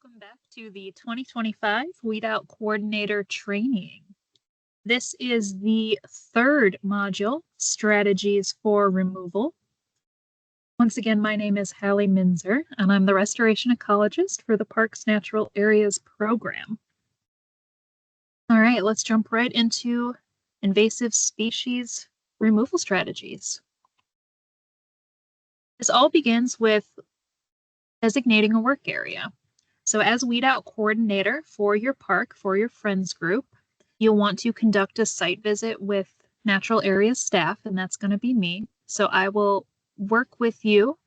welcome back to the 2025 Weed Out Coordinator Training. This is the third module, Strategies for Removal. Once again, my name is Hallie Minzer, and I'm the Restoration Ecologist for the Parks Natural Areas program. All right, let's jump right into invasive species removal strategies. This all begins with designating a work area. So as Weed Out Coordinator for your park, for your friends group, you'll want to conduct a site visit with Natural Areas staff, and that's going to be me. So I will work with you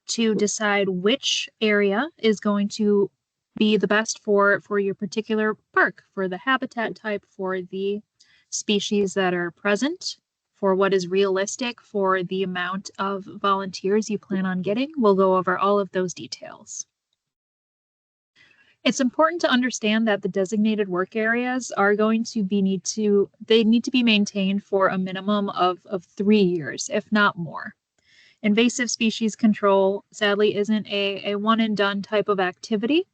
to decide which area is going to be the best for your particular park, for the habitat type, for the species that are present, for what is realistic, for the amount of volunteers you plan on getting. We'll go over all of those details. It's important to understand that the designated work areas are going to need to be maintained for a minimum of 3 years, if not more. Invasive species control, sadly, isn't a one and done type of activity.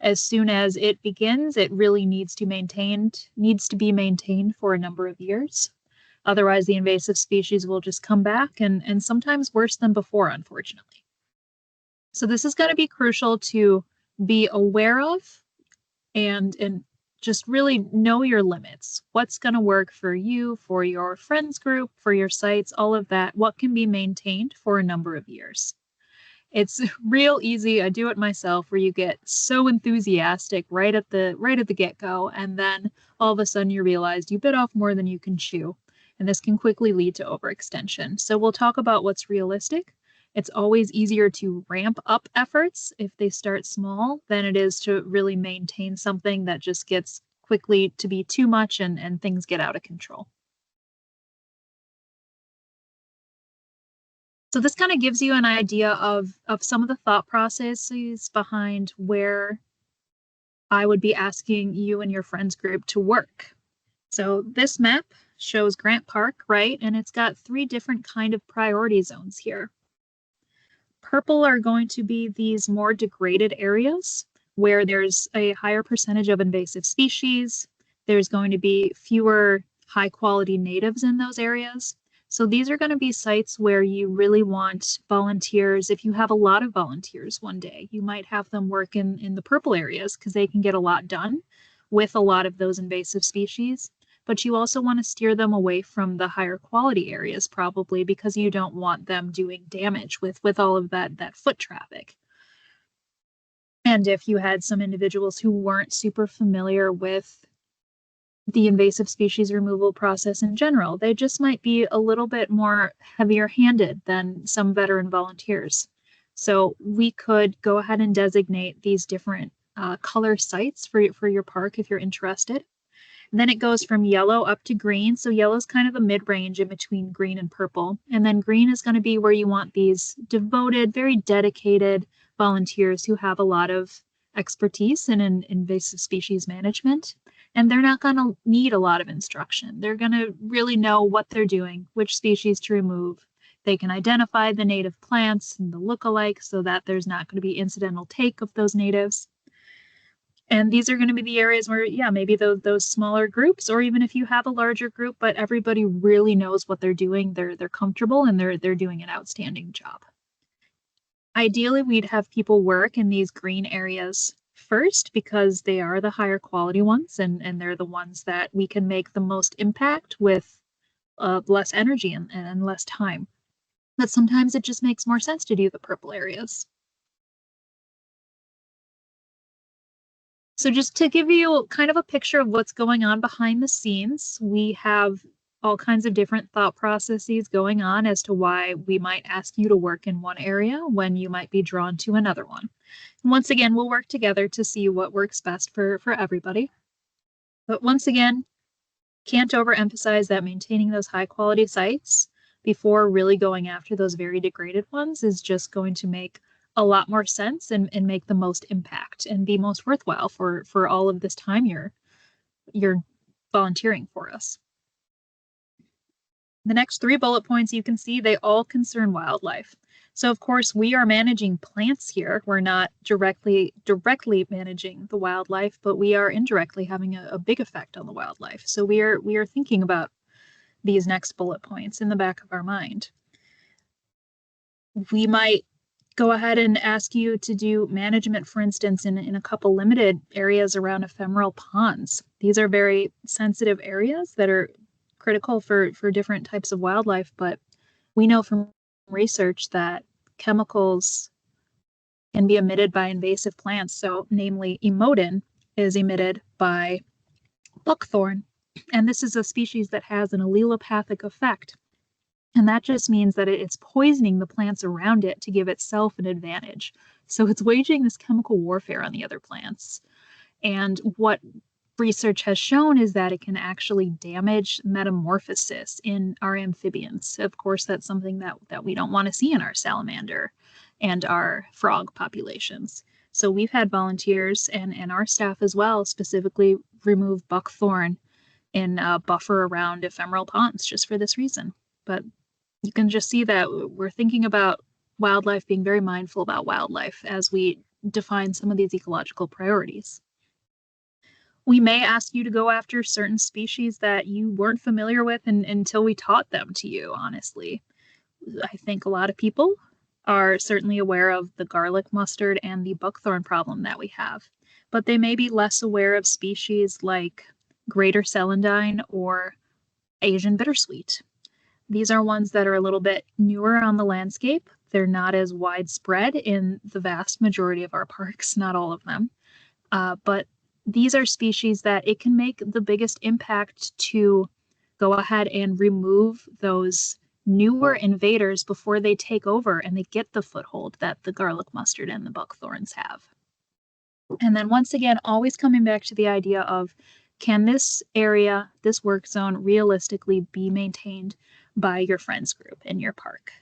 As soon as it begins, it really needs to be maintained for a number of years. Otherwise, the invasive species will just come back and sometimes worse than before, unfortunately. So this is going to be crucial to be aware of and just really know your limits. What's going to work for you, for your friends group, for your sites, all of that, what can be maintained for a number of years. It's real easy. I do it myself, where you get so enthusiastic right at the get-go, and then all of a sudden you realize you bit off more than you can chew, and this can quickly lead to overextension. So we'll talk about what's realistic. It's always easier to ramp up efforts if they start small than it is to really maintain something that just gets quickly to be too much and things get out of control. So this kind of gives you an idea of some of the thought processes behind where I would be asking you and your friends group to work. So this map shows Grant Park, right? And it's got 3 different kind of priority zones here. Purple are going to be these more degraded areas where there's a higher percentage of invasive species. There's going to be fewer high quality natives in those areas. So these are going to be sites where you really want volunteers. If you have a lot of volunteers one day, you might have them work in the purple areas because they can get a lot done with a lot of those invasive species. But you also want to steer them away from the higher quality areas, probably because you don't want them doing damage with all of that foot traffic. And if you had some individuals who weren't super familiar with the invasive species removal process in general, they just might be a little bit more heavier handed than some veteran volunteers. So we could go ahead and designate these different color sites for your park if you're interested. And then it goes from yellow up to green. So yellow is kind of the mid-range in between green and purple. And then green is going to be where you want these devoted, very dedicated volunteers who have a lot of expertise in invasive species management. And they're not going to need a lot of instruction. They're going to really know what they're doing, which species to remove. They can identify the native plants and the look-alike so that there's not going to be incidental take of those natives. And these are going to be the areas where, yeah, maybe those smaller groups, or even if you have a larger group, but everybody really knows what they're doing, they're comfortable, and they're doing an outstanding job. Ideally, we'd have people work in these green areas first because they are the higher quality ones, and they're the ones that we can make the most impact with less energy and less time. But sometimes it just makes more sense to do the purple areas. So just to give you kind of a picture of what's going on behind the scenes, we have all kinds of different thought processes going on as to why we might ask you to work in one area when you might be drawn to another one. And once again, we'll work together to see what works best for everybody. But once again, can't overemphasize that maintaining those high quality sites before really going after those very degraded ones is just going to make a lot more sense and make the most impact and be most worthwhile for all of this time you're volunteering for us. The next 3 bullet points you can see, they all concern wildlife. So of course we are managing plants here. We're not directly managing the wildlife, but we are indirectly having a big effect on the wildlife. So we are thinking about these next bullet points in the back of our mind. We might go ahead and ask you to do management, for instance, in a couple limited areas around ephemeral ponds. These are very sensitive areas that are critical for different types of wildlife, but we know from research that chemicals can be emitted by invasive plants. So namely, emodin is emitted by buckthorn, and this is a species that has an allelopathic effect. And that just means that it's poisoning the plants around it to give itself an advantage. So it's waging this chemical warfare on the other plants. And what research has shown is that it can actually damage metamorphosis in our amphibians. Of course, that's something that we don't want to see in our salamander and our frog populations. So we've had volunteers and our staff as well specifically remove buckthorn in a buffer around ephemeral ponds just for this reason. But you can just see that we're thinking about wildlife, being very mindful about wildlife as we define some of these ecological priorities. We may ask you to go after certain species that you weren't familiar with until we taught them to you, honestly. I think a lot of people are certainly aware of the garlic mustard and the buckthorn problem that we have, but they may be less aware of species like greater celandine or Asian bittersweet. These are ones that are a little bit newer on the landscape. They're not as widespread in the vast majority of our parks, not all of them. But these are species that it can make the biggest impact to go ahead and remove those newer invaders before they take over and they get the foothold that the garlic mustard and the buckthorns have. And then once again, always coming back to the idea of, can this area, this work zone, realistically be maintained by your friends group in your park?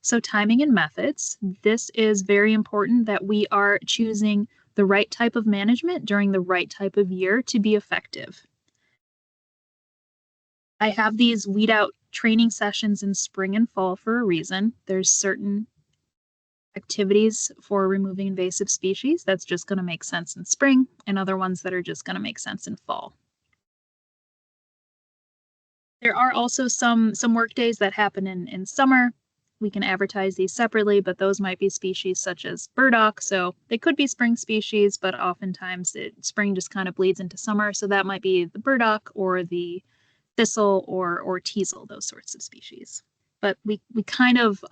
So timing and methods, this is very important that we are choosing the right type of management during the right type of year to be effective. I have these weed out training sessions in spring and fall for a reason. There's certain activities for removing invasive species that's just going to make sense in spring, and other ones that are just going to make sense in fall. There are also some work days that happen in summer. We can advertise these separately, but those might be species such as burdock. So they could be spring species, but oftentimes spring just kind of bleeds into summer. So that might be the burdock or the thistle or teasel, those sorts of species. But we kind of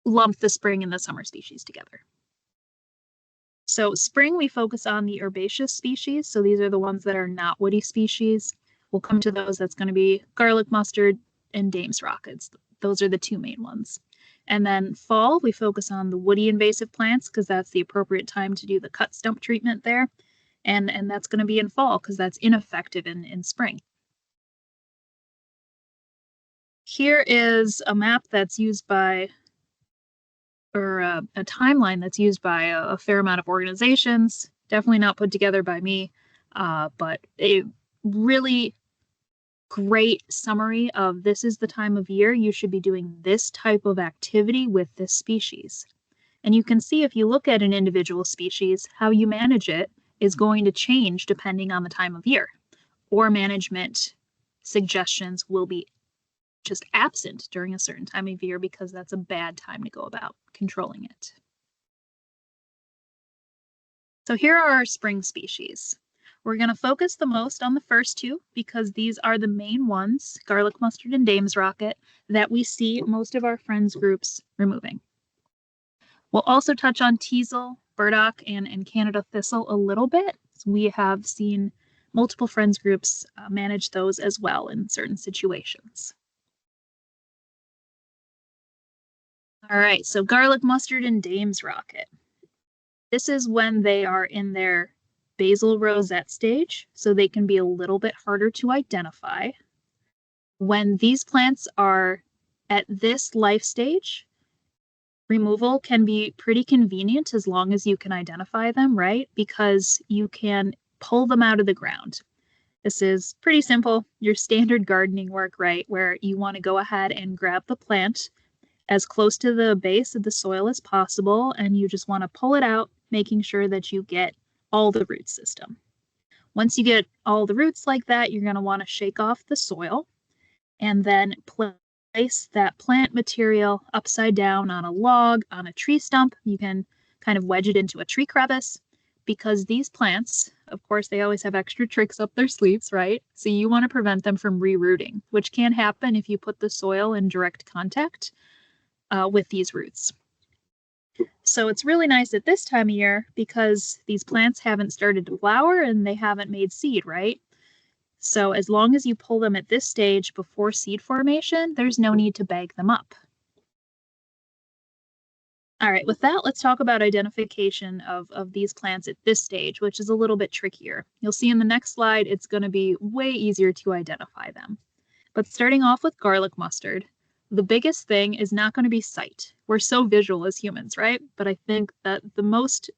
lump the spring and the summer species together. So spring, we focus on the herbaceous species. So these are the ones that are not woody species. We'll come to those. That's going to be garlic mustard and Dame's rockets. Those are the 2 main ones. And then fall, we focus on the woody invasive plants because that's the appropriate time to do the cut stump treatment there. And that's going to be in fall because that's ineffective in spring. Here is a map that's used by, or a timeline that's used by a fair amount of organizations, definitely not put together by me, but a really great summary of this is the time of year you should be doing this type of activity with this species. And you can see if you look at an individual species, how you manage it is going to change depending on the time of year, or management suggestions will be just absent during a certain time of year because that's a bad time to go about controlling it. So here are our spring species. We're going to focus the most on the first 2 because these are the main ones, garlic mustard and Dame's rocket, that we see most of our friends groups removing. We'll also touch on teasel, burdock, and Canada thistle a little bit. So we have seen multiple friends groups manage those as well in certain situations. All right, so garlic mustard and Dame's rocket. This is when they are in their basal rosette stage, so they can be a little bit harder to identify. When these plants are at this life stage, removal can be pretty convenient as long as you can identify them, right? Because you can pull them out of the ground. This is pretty simple, your standard gardening work, right? Where you want to go ahead and grab the plant as close to the base of the soil as possible, and you just want to pull it out, making sure that you get all the root system. Once you get all the roots like that, you're going to want to shake off the soil and then place that plant material upside down on a log, on a tree stump. You can kind of wedge it into a tree crevice because these plants, of course, they always have extra tricks up their sleeves, right? So you want to prevent them from rerooting, which can happen if you put the soil in direct contact with these roots. So it's really nice at this time of year because these plants haven't started to flower and they haven't made seed, right? So as long as you pull them at this stage before seed formation, there's no need to bag them up. All right, with that, let's talk about identification of these plants at this stage, which is a little bit trickier. You'll see in the next slide, it's going to be way easier to identify them. But starting off with garlic mustard, the biggest thing is not going to be sight. We're so visual as humans, right? But I think that the most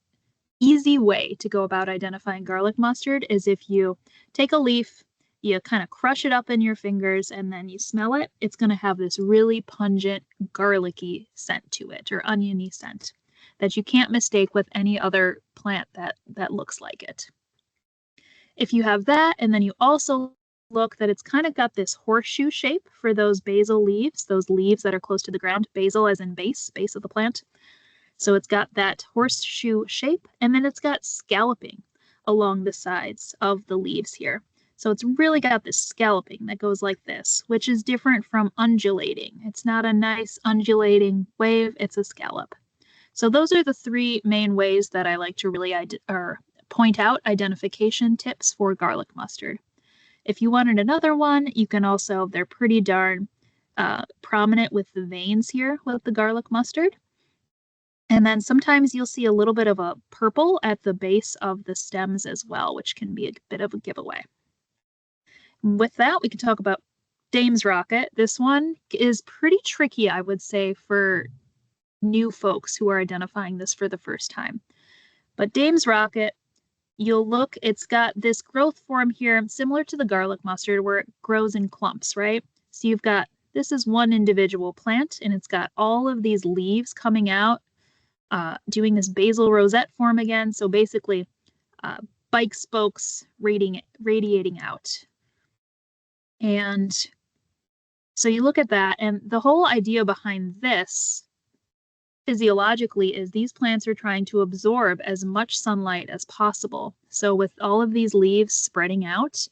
easy way to go about identifying garlic mustard is if you take a leaf, you kind of crush it up in your fingers, and then you smell it. It's going to have this really pungent, garlicky scent to it, or oniony scent, that you can't mistake with any other plant that looks like it. If you have that, and then you also look that it's kind of got this horseshoe shape for those basal leaves, those leaves that are close to the ground, basal as in base of the plant. So it's got that horseshoe shape, and then it's got scalloping along the sides of the leaves here. So it's really got this scalloping that goes like this, which is different from undulating. It's not a nice undulating wave, it's a scallop. So those are the three main ways that I like to really point out identification tips for garlic mustard. If you wanted another one, you can also, they're pretty darn prominent with the veins here with the garlic mustard. And then sometimes you'll see a little bit of a purple at the base of the stems as well, which can be a bit of a giveaway. With that, we can talk about Dame's Rocket. This one is pretty tricky, I would say, for new folks who are identifying this for the first time. But Dame's Rocket, you'll look, it's got this growth form here, similar to the garlic mustard, where it grows in clumps, right? So you've got, this is one individual plant, and it's got all of these leaves coming out, doing this basal rosette form again. So basically, bike spokes radiating out. And so you look at that, and the whole idea behind this physiologically is these plants are trying to absorb as much sunlight as possible. So with all of these leaves spreading out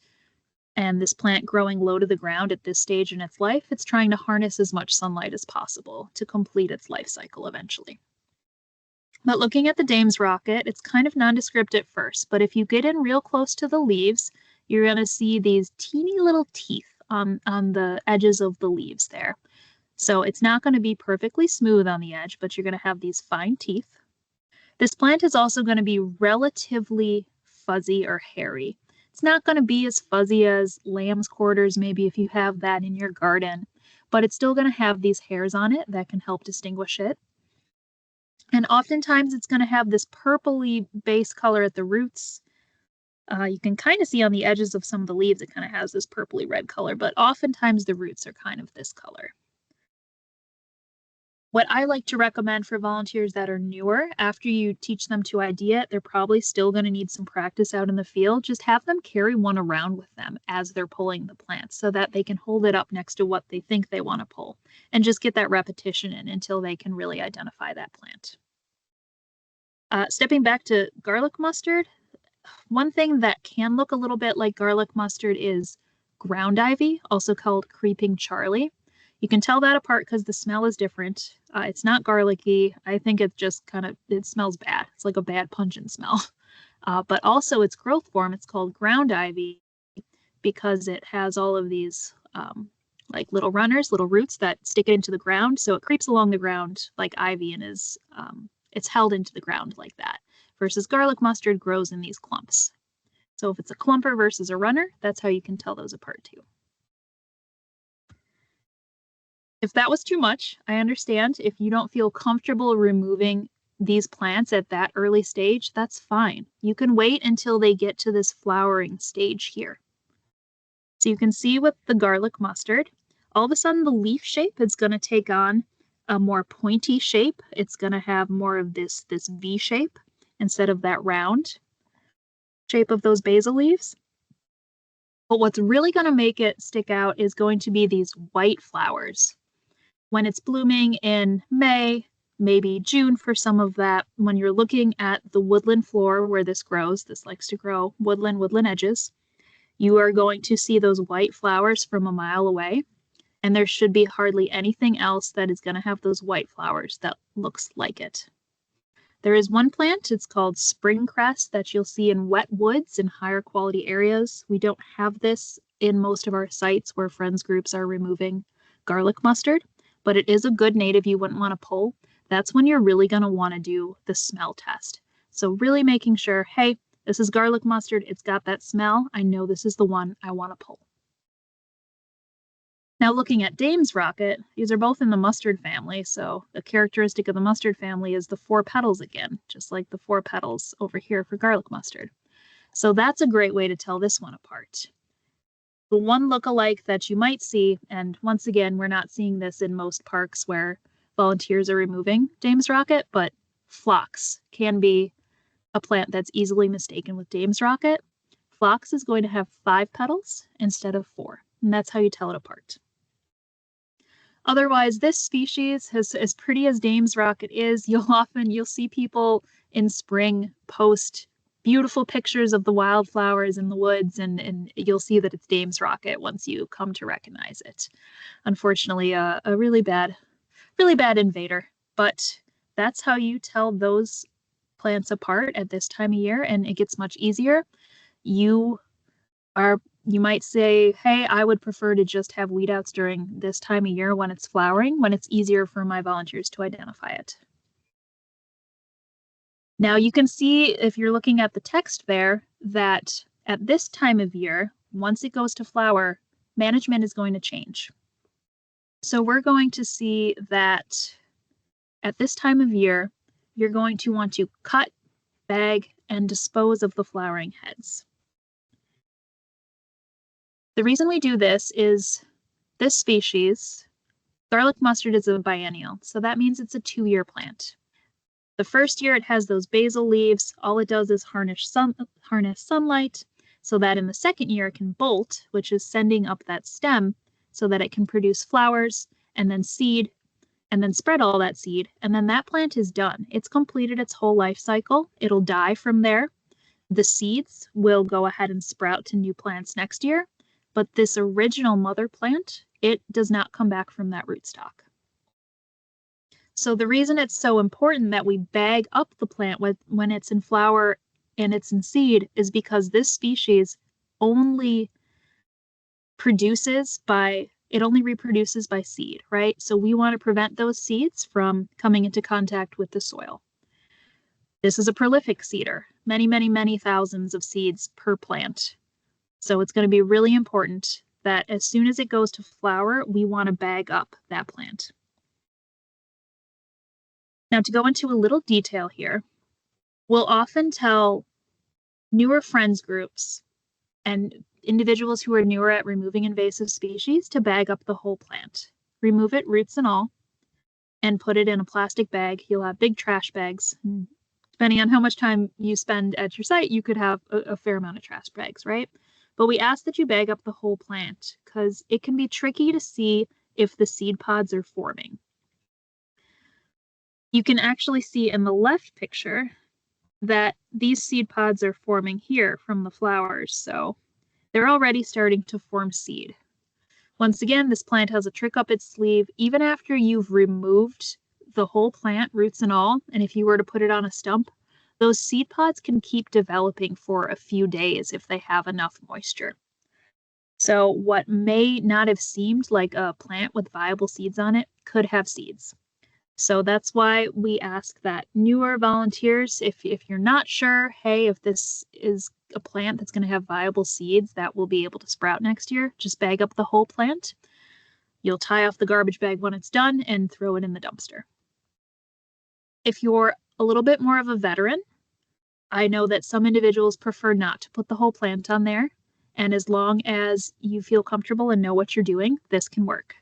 and this plant growing low to the ground at this stage in its life, it's trying to harness as much sunlight as possible to complete its life cycle eventually. But looking at the Dame's Rocket, it's kind of nondescript at first, but if you get in real close to the leaves, you're going to see these teeny little teeth on the edges of the leaves there. So it's not going to be perfectly smooth on the edge, but you're going to have these fine teeth. This plant is also going to be relatively fuzzy or hairy. It's not going to be as fuzzy as lamb's quarters, maybe if you have that in your garden, but it's still going to have these hairs on it that can help distinguish it. And oftentimes it's going to have this purpley base color at the roots. You can kind of see on the edges of some of the leaves, it kind of has this purpley red color, but oftentimes the roots are kind of this color. What I like to recommend for volunteers that are newer, after you teach them to ID it, they're probably still going to need some practice out in the field. Just have them carry one around with them as they're pulling the plants so that they can hold it up next to what they think they want to pull and just get that repetition in until they can really identify that plant. Stepping back to garlic mustard, one thing that can look a little bit like garlic mustard is ground ivy, also called creeping Charlie. You can tell that apart because the smell is different. It's not garlicky. I think it's just it smells bad. It's like a bad pungent smell. But also its growth form, it's called ground ivy because it has all of these like little runners, little roots that stick it into the ground. So it creeps along the ground like ivy and is it's held into the ground like that. Versus garlic mustard grows in these clumps. So if it's a clumper versus a runner, that's how you can tell those apart too. If that was too much, I understand. If you don't feel comfortable removing these plants at that early stage, that's fine. You can wait until they get to this flowering stage here. So you can see with the garlic mustard, all of a sudden the leaf shape is going to take on a more pointy shape. It's going to have more of this V shape instead of that round shape of those basil leaves. But what's really going to make it stick out is going to be these white flowers. When it's blooming in May, maybe June for some of that, when you're looking at the woodland floor where this grows, this likes to grow woodland edges, you are going to see those white flowers from a mile away. And there should be hardly anything else that is going to have those white flowers that looks like it. There is one plant, it's called spring cress, that you'll see in wet woods in higher quality areas. We don't have this in most of our sites where friends groups are removing garlic mustard, but it is a good native you wouldn't want to pull. That's when you're really going to want to do the smell test. So really making sure, hey, this is garlic mustard, it's got that smell, I know this is the one I want to pull. Now looking at Dame's rocket, these are both in the mustard family, so the characteristic of the mustard family is the 4 petals again, just like the 4 petals over here for garlic mustard. So that's a great way to tell this one apart. The one look-alike that you might see, and once again, we're not seeing this in most parks where volunteers are removing Dame's rocket, but phlox can be a plant that's easily mistaken with Dame's rocket. Phlox is going to have 5 petals instead of 4, and that's how you tell it apart. Otherwise, this species, as pretty as Dame's rocket is, you'll see people in spring post beautiful pictures of the wildflowers in the woods, and you'll see that it's Dame's rocket once you come to recognize it. Unfortunately, a really bad invader, but that's how you tell those plants apart at this time of year, and it gets much easier. You might say, hey, I would prefer to just have weedouts during this time of year when it's flowering, when it's easier for my volunteers to identify it. Now you can see, if you're looking at the text there, that at this time of year, once it goes to flower, management is going to change. So we're going to see that at this time of year, you're going to want to cut, bag, and dispose of the flowering heads. The reason we do this is this species, garlic mustard, is a biennial, so that means it's a 2-year plant. The first year it has those basil leaves. All it does is harness sunlight so that in the second year it can bolt, which is sending up that stem so that it can produce flowers and then seed and then spread all that seed. And then that plant is done. It's completed its whole life cycle. It'll die from there. The seeds will go ahead and sprout to new plants next year. But this original mother plant, it does not come back from that rootstock. So the reason it's so important that we bag up the plant when it's in flower and it's in seed is because this species only reproduces by seed, right? So we want to prevent those seeds from coming into contact with the soil. This is a prolific seeder, many thousands of seeds per plant. So it's going to be really important that as soon as it goes to flower, we want to bag up that plant. Now, to go into a little detail here, we'll often tell newer friends groups and individuals who are newer at removing invasive species to bag up the whole plant. Remove it, roots and all, and put it in a plastic bag. You'll have big trash bags. Depending on how much time you spend at your site, you could have a fair amount of trash bags, right? But we ask that you bag up the whole plant because it can be tricky to see if the seed pods are forming. You can actually see in the left picture that these seed pods are forming here from the flowers, so they're already starting to form seed. Once again, this plant has a trick up its sleeve. Even after you've removed the whole plant, roots and all, and if you were to put it on a stump, those seed pods can keep developing for a few days if they have enough moisture. So what may not have seemed like a plant with viable seeds on it could have seeds. So that's why we ask that newer volunteers, if you're not sure, hey, if this is a plant that's going to have viable seeds that will be able to sprout next year, just bag up the whole plant. You'll tie off the garbage bag when it's done and throw it in the dumpster. If you're a little bit more of a veteran, I know that some individuals prefer not to put the whole plant on there. And as long as you feel comfortable and know what you're doing, this can work.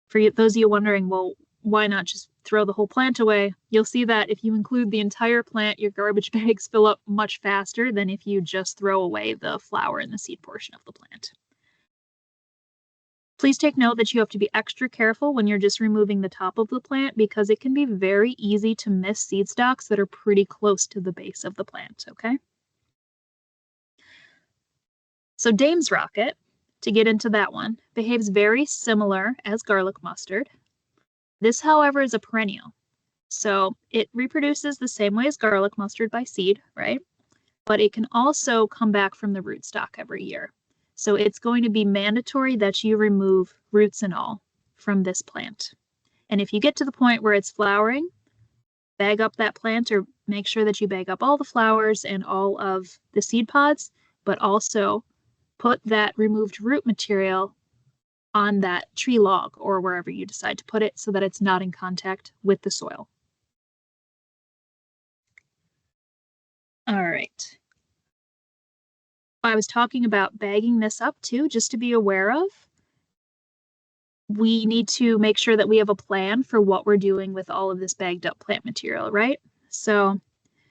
For those of you wondering, well, why not just throw the whole plant away? You'll see that if you include the entire plant, your garbage bags fill up much faster than if you just throw away the flower and the seed portion of the plant. Please take note that you have to be extra careful when you're just removing the top of the plant because it can be very easy to miss seed stalks that are pretty close to the base of the plant, okay? So Dame's rocket, to get into that one, behaves very similar as garlic mustard. This, however, is a perennial. So it reproduces the same way as garlic mustard by seed, right? But it can also come back from the rootstock every year. So it's going to be mandatory that you remove roots and all from this plant. And if you get to the point where it's flowering, bag up that plant or make sure that you bag up all the flowers and all of the seed pods, but also put that removed root material on that tree log or wherever you decide to put it so that it's not in contact with the soil. All right. I was talking about bagging this up too, just to be aware of. We need to make sure that we have a plan for what we're doing with all of this bagged up plant material, right? So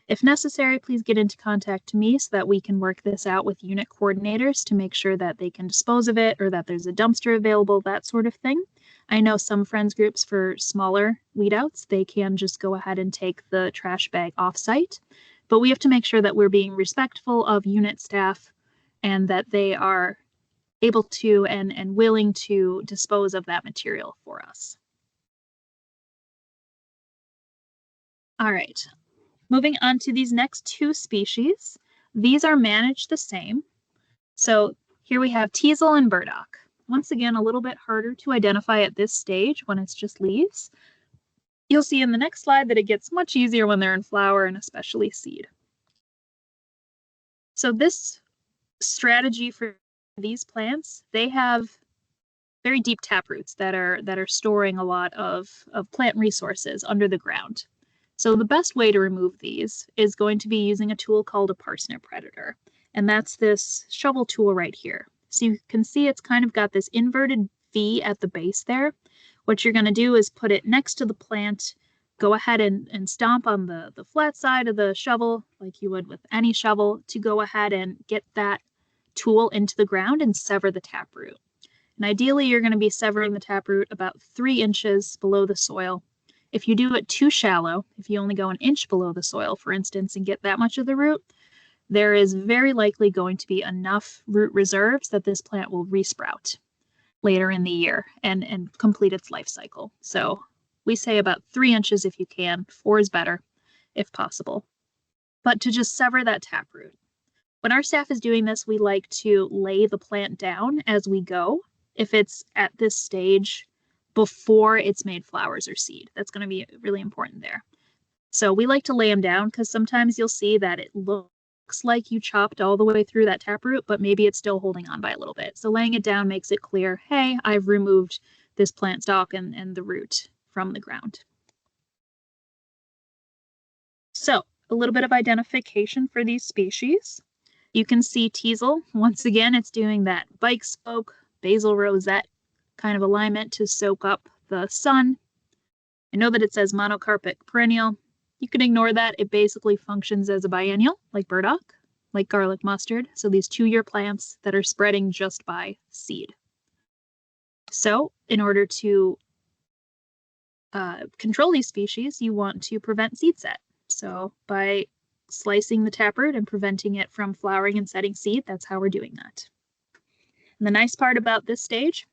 if necessary, please get into contact to me so that we can work this out with unit coordinators to make sure that they can dispose of it or that there's a dumpster available, that sort of thing. I know some friends groups for smaller weed outs, they can just go ahead and take the trash bag off-site, but we have to make sure that we're being respectful of unit staff and that they are able to and willing to dispose of that material for us. All right. Moving on to these next two species, these are managed the same. So here we have teasel and burdock. Once again, a little bit harder to identify at this stage when it's just leaves. You'll see in the next slide that it gets much easier when they're in flower and especially seed. So this strategy for these plants, they have very deep tap roots that are storing a lot of plant resources under the ground. So the best way to remove these is going to be using a tool called a parsnip predator. And that's this shovel tool right here. So you can see it's kind of got this inverted V at the base there. What you're going to do is put it next to the plant, go ahead and stomp on the flat side of the shovel like you would with any shovel to go ahead and get that tool into the ground and sever the taproot. And ideally, you're going to be severing the taproot about 3 inches below the soil. If you do it too shallow, if you only go 1 inch below the soil, for instance, and get that much of the root, there is very likely going to be enough root reserves that this plant will resprout later in the year and complete its life cycle. So we say about 3 inches if you can. 4 is better if possible. But to just sever that taproot. When our staff is doing this, we like to lay the plant down as we go. If it's at this stage before it's made flowers or seed, that's going to be really important there. So we like to lay them down because sometimes you'll see that it looks like you chopped all the way through that taproot, but maybe it's still holding on by a little bit. So laying it down makes it clear, hey, I've removed this plant stalk and the root from the ground. So a little bit of identification for these species. You can see teasel. Once again, it's doing that bike spoke, basal rosette kind of alignment to soak up the sun. I know that it says monocarpic perennial. You can ignore that. It basically functions as a biennial, like burdock, like garlic mustard. So these 2-year plants that are spreading just by seed. So in order to control these species, you want to prevent seed set. So by slicing the taproot and preventing it from flowering and setting seed, that's how we're doing that. And the nice part about this stage,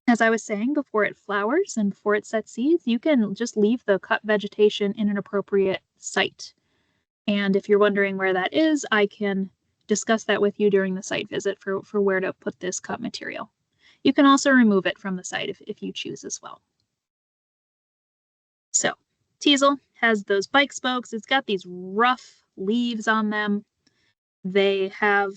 as I was saying, before it flowers and before it sets seeds, you can just leave the cut vegetation in an appropriate site. And if you're wondering where that is, I can discuss that with you during the site visit for where to put this cut material. You can also remove it from the site if you choose as well. So teasel has those bike spokes. It's got these rough leaves on them. They have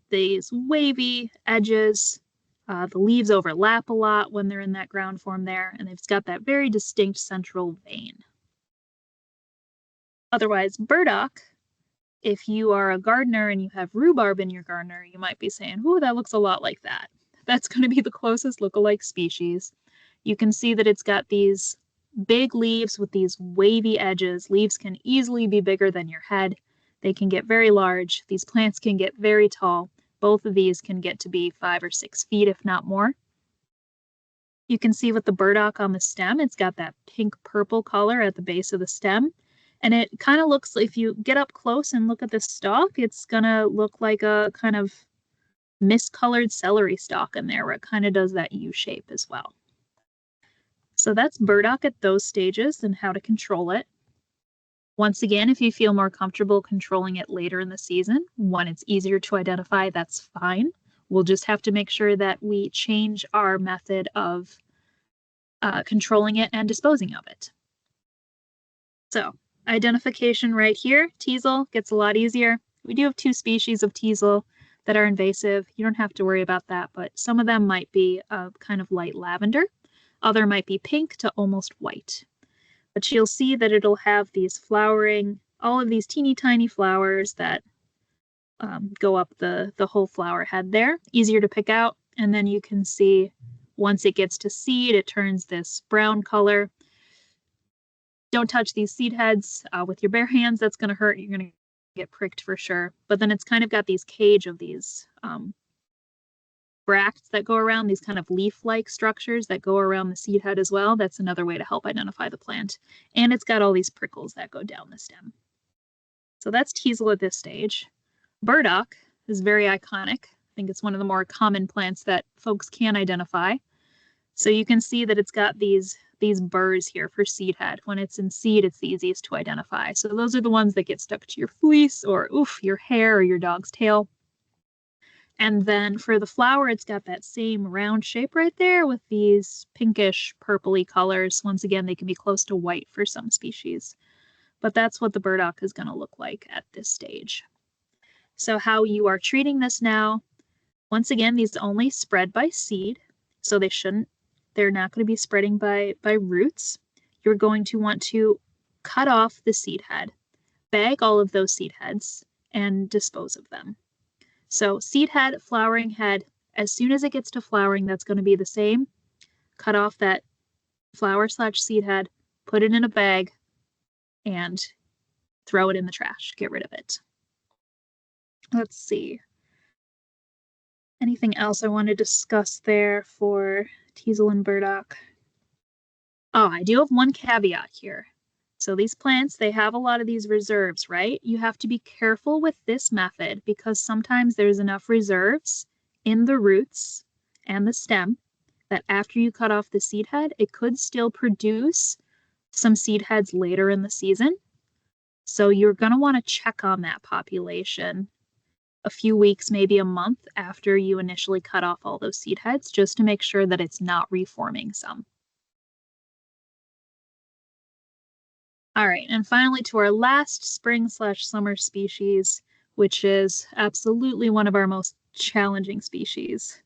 these wavy edges. The leaves overlap a lot when they're in that ground form there, and they've got that very distinct central vein. Otherwise, burdock if you are a gardener and you have rhubarb in your gardener, you might be saying, "Ooh, that looks a lot like that." That's going to be the closest lookalike species. You can see that it's got these big leaves with these wavy edges. Leaves can easily be bigger than your head. They can get very large. These plants can get very tall. Both of these can get to be 5 or 6 feet, if not more. You can see with the burdock on the stem, it's got that pink-purple color at the base of the stem. And it kind of looks, if you get up close and look at the stalk, it's gonna look like a kind of miscolored celery stalk in there, where it kind of does that U shape as well. So that's burdock at those stages and how to control it. Once again, if you feel more comfortable controlling it later in the season, when it's easier to identify, that's fine. We'll just have to make sure that we change our method of controlling it and disposing of it. So identification right here, teasel gets a lot easier. We do have 2 species of teasel that are invasive. You don't have to worry about that, but some of them might be a kind of light lavender. Other might be pink to almost white. But you'll see that it'll have these flowering, all of these teeny tiny flowers that go up the whole flower head there. Easier to pick out. And then you can see once it gets to seed, it turns this brown color. Don't touch these seed heads with your bare hands. That's going to hurt. You're going to get pricked for sure. But then it's kind of got these cage of these bracts that go around, these kind of leaf-like structures that go around the seed head as well. That's another way to help identify the plant. And it's got all these prickles that go down the stem. So that's teasel at this stage. Burdock is very iconic. I think it's one of the more common plants that folks can identify. So you can see that it's got these burrs here for seed head. When it's in seed, it's the easiest to identify. So those are the ones that get stuck to your fleece or your hair or your dog's tail. And then for the flower, it's got that same round shape right there with these pinkish purpley colors. Once again, they can be close to white for some species. But that's what the burdock is going to look like at this stage. So how you are treating this now, once again, these only spread by seed. So they're not going to be spreading by roots. You're going to want to cut off the seed head, bag all of those seed heads, and dispose of them. So seed head, flowering head, as soon as it gets to flowering, that's going to be the same. Cut off that flower/seed head, put it in a bag, and throw it in the trash. Get rid of it. Let's see. Anything else I want to discuss there for teasel and burdock? Oh, I do have one caveat here. So these plants, they have a lot of these reserves, right? You have to be careful with this method because sometimes there's enough reserves in the roots and the stem that after you cut off the seed head, it could still produce some seed heads later in the season. So you're going to want to check on that population a few weeks, maybe a month after you initially cut off all those seed heads, just to make sure that it's not reforming some. All right, and finally to our last spring/summer species, which is absolutely one of our most challenging species.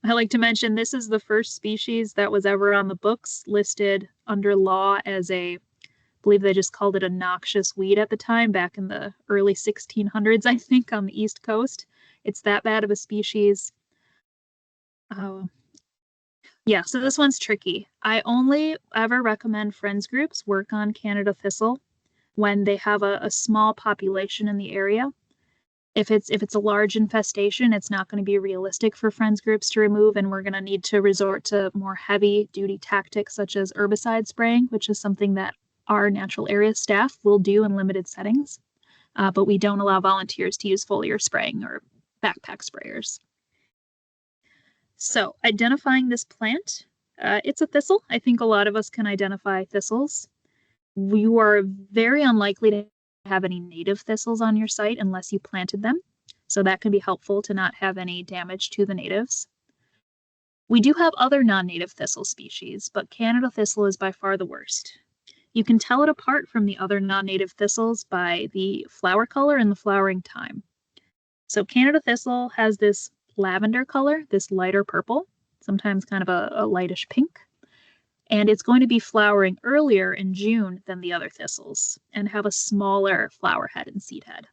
I like to mention this is the first species that was ever on the books listed under law as I believe they just called it a noxious weed at the time, back in the early 1600s, I think, on the East Coast. It's that bad of a species. Yeah, so this one's tricky. I only ever recommend friends groups work on Canada thistle when they have a small population in the area. If it's a large infestation, it's not going to be realistic for friends groups to remove, and we're going to need to resort to more heavy duty tactics such as herbicide spraying, which is something that our natural area staff will do in limited settings, but we don't allow volunteers to use foliar spraying or backpack sprayers. So identifying this plant, it's a thistle. I think a lot of us can identify thistles. You are very unlikely to have any native thistles on your site unless you planted them. So that can be helpful to not have any damage to the natives. We do have other non-native thistle species, but Canada thistle is by far the worst. You can tell it apart from the other non-native thistles by the flower color and the flowering time. So Canada thistle has this lavender color, this lighter purple, sometimes kind of a lightish pink. And it's going to be flowering earlier in June than the other thistles and have a smaller flower head and seed head.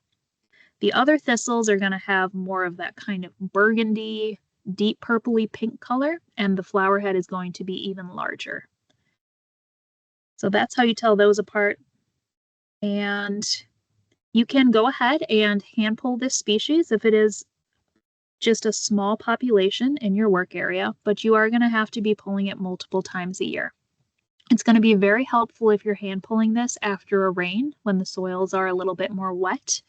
The other thistles are going to have more of that kind of burgundy, deep purpley pink color, and the flower head is going to be even larger. So that's how you tell those apart. And you can go ahead and hand pull this species if it is just a small population in your work area, but you are going to have to be pulling it multiple times a year. It's going to be very helpful if you're hand pulling this after a rain when the soils are a little bit more wet.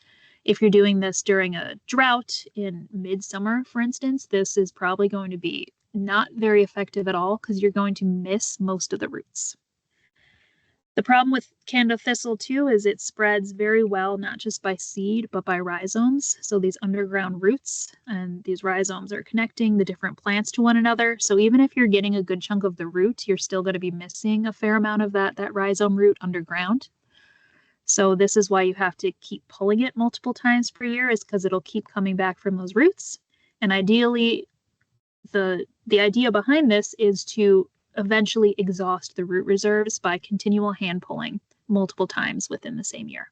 If you're doing this during a drought in midsummer, for instance, this is probably going to be not very effective at all because you're going to miss most of the roots. The problem with Canada thistle too is it spreads very well, not just by seed, but by rhizomes. So these underground roots and these rhizomes are connecting the different plants to one another. So even if you're getting a good chunk of the root, you're still going to be missing a fair amount of that rhizome root underground. So this is why you have to keep pulling it multiple times per year, is because it'll keep coming back from those roots. And ideally, the idea behind this is to eventually exhaust the root reserves by continual hand pulling multiple times within the same year.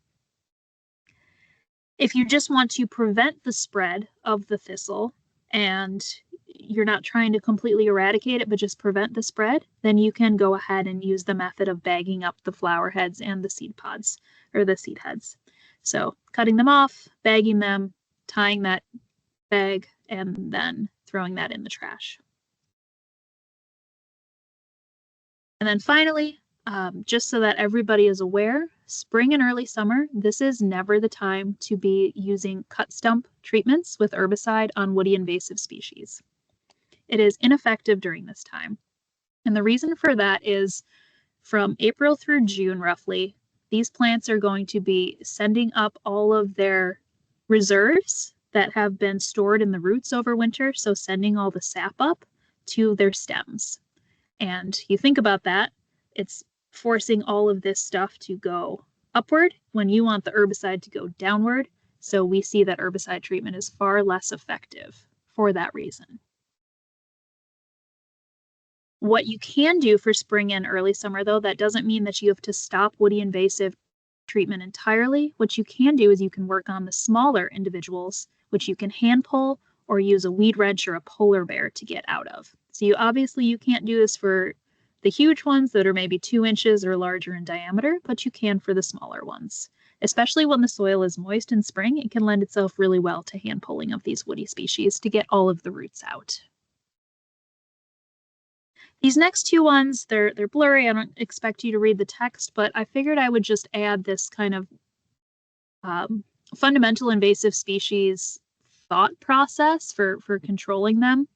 If you just want to prevent the spread of the thistle and you're not trying to completely eradicate it, but just prevent the spread, then you can go ahead and use the method of bagging up the flower heads and the seed pods, or the seed heads. So cutting them off, bagging them, tying that bag, and then throwing that in the trash. And then finally, just so that everybody is aware, spring and early summer, this is never the time to be using cut stump treatments with herbicide on woody invasive species. It is ineffective during this time. And the reason for that is from April through June, roughly, these plants are going to be sending up all of their reserves that have been stored in the roots over winter, so sending all the sap up to their stems. And you think about that, it's forcing all of this stuff to go upward when you want the herbicide to go downward. So we see that herbicide treatment is far less effective for that reason. What you can do for spring and early summer, though, that doesn't mean that you have to stop woody invasive treatment entirely. What you can do is you can work on the smaller individuals, which you can hand pull or use a weed wrench or a polar bear to get out of. So you can't do this for the huge ones that are maybe 2 inches or larger in diameter, but you can for the smaller ones. Especially when the soil is moist in spring, it can lend itself really well to hand pulling of these woody species to get all of the roots out. These next two ones, they're blurry. I don't expect you to read the text, but I figured I would just add this kind of fundamental invasive species thought process for controlling them,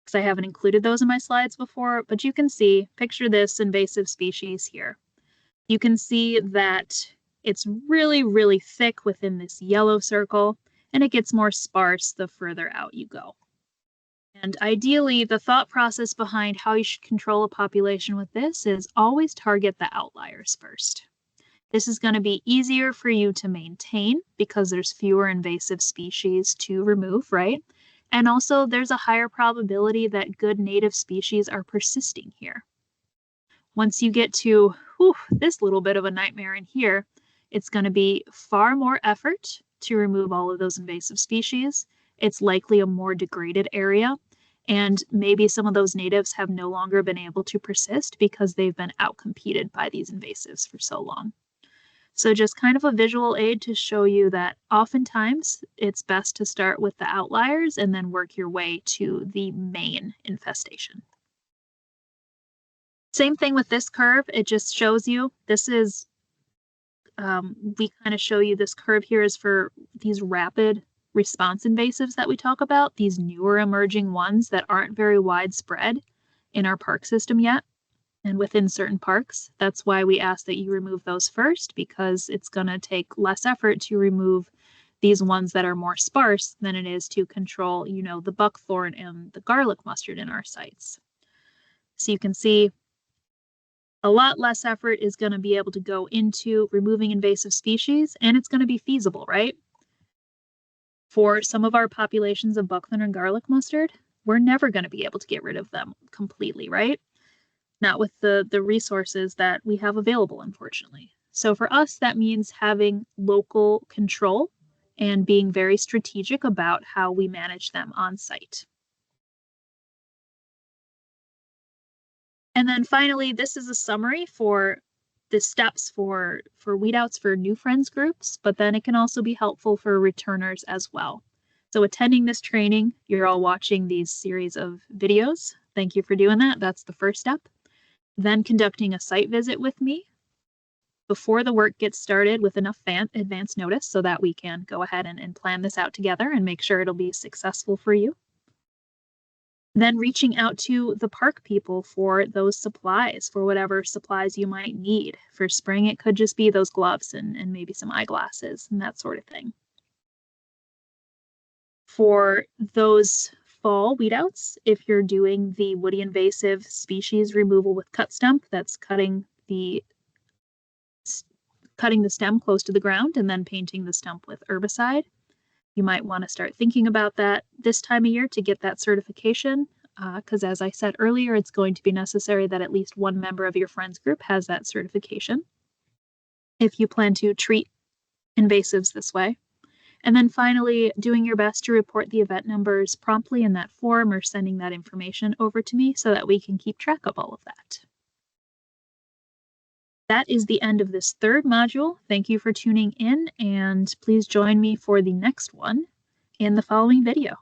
because I haven't included those in my slides before, but you can see, picture this invasive species here. You can see that it's really, really thick within this yellow circle, and it gets more sparse the further out you go. And ideally, the thought process behind how you should control a population with this is always target the outliers first. This is going to be easier for you to maintain because there's fewer invasive species to remove, right? And also there's a higher probability that good native species are persisting here. Once you get to this little bit of a nightmare in here, it's going to be far more effort to remove all of those invasive species. It's likely a more degraded area, and maybe some of those natives have no longer been able to persist because they've been outcompeted by these invasives for so long. So just kind of a visual aid to show you that oftentimes it's best to start with the outliers and then work your way to the main infestation. Same thing with this curve. It just shows you, this is, we kind of show you this curve here is for these rapid response invasives that we talk about, these newer emerging ones that aren't very widespread in our park system yet. And within certain parks, that's why we ask that you remove those first, because it's going to take less effort to remove these ones that are more sparse than it is to control, the buckthorn and the garlic mustard in our sites. So you can see a lot less effort is going to be able to go into removing invasive species, and it's going to be feasible, right? For some of our populations of buckthorn and garlic mustard, we're never going to be able to get rid of them completely, right? Not with the resources that we have available, unfortunately. So for us, that means having local control and being very strategic about how we manage them on site. And then finally, this is a summary for the steps for weed outs for new friends groups, but then it can also be helpful for returners as well. So attending this training, you're all watching these series of videos. Thank you for doing that. That's the first step. Then conducting a site visit with me before the work gets started with enough advance notice so that we can go ahead and plan this out together and make sure it'll be successful for you. Then reaching out to the park people for those supplies, for whatever supplies you might need. For spring, it could just be those gloves and maybe some eyeglasses and that sort of thing. For those fall weed outs, if you're doing the woody invasive species removal with cut stump, that's cutting the stem close to the ground and then painting the stump with herbicide, you might want to start thinking about that this time of year to get that certification, because as I said earlier, it's going to be necessary that at least one member of your friends group has that certification if you plan to treat invasives this way. And then finally, doing your best to report the event numbers promptly in that form or sending that information over to me so that we can keep track of all of that. That is the end of this third module. Thank you for tuning in, and please join me for the next one in the following video.